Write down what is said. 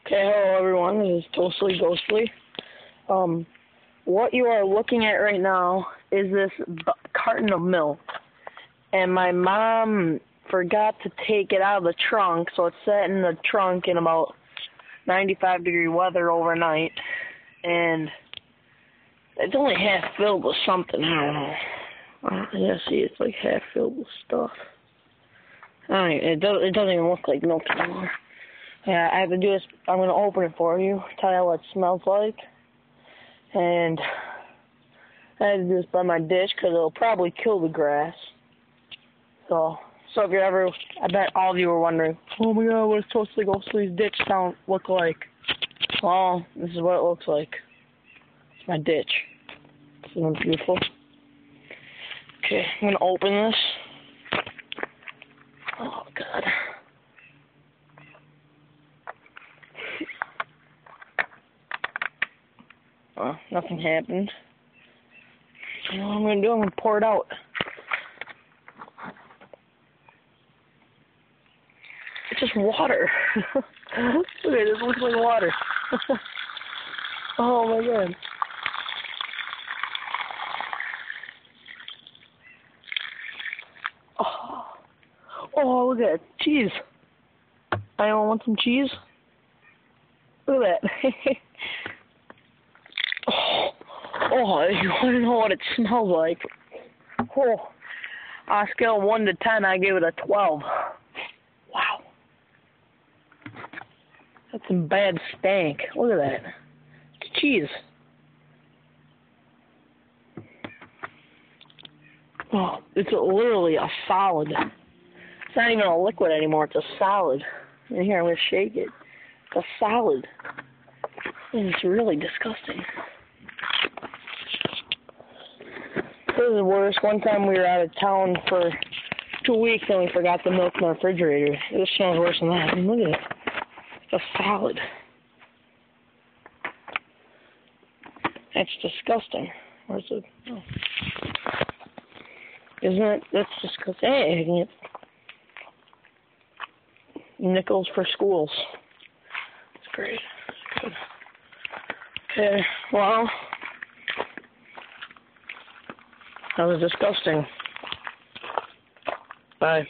Okay, hello everyone, this is Toastly Ghostly. What you are looking at right now is this carton of milk. And my mom forgot to take it out of the trunk, so it's sat in the trunk in about 95-degree weather overnight. And it's only half filled with something, I don't know. Yeah, see, it's like half filled with stuff. It doesn't even look like milk anymore. Yeah, I have to do this. I'm going to open it for you, tell you what it smells like. And I had to do this by my ditch because it'll probably kill the grass. So if you're ever, I bet all of you were wondering, oh my god, what does Toastly Ghostly's ditch look like? Well, this is what it looks like. It's my ditch. Isn't it beautiful? Okay, I'm going to open this. Oh god. Nothing happened. So what I'm going to do, I'm going to pour it out. It's just water. Okay, this looks like water. Oh my god. Oh, look at that. Cheese. I want some cheese. Look at that. Oh, you want to know what it smells like? Oh, on a scale of 1 to 10, I gave it a 12. Wow. That's some bad stank. Look at that. It's cheese. Oh, it's literally a solid. It's not even a liquid anymore. It's a solid. And here, I'm going to shake it. It's a solid. And it's really disgusting. This is worse. One time we were out of town for 2 weeks and we forgot the milk in the refrigerator. This smells worse than that. I mean, look at it. It's a salad. That's disgusting. Where's it? Oh. Isn't it? That's disgusting. Hey, I can get nickels for schools. It's great. It's good. Okay, well, that was disgusting. Bye.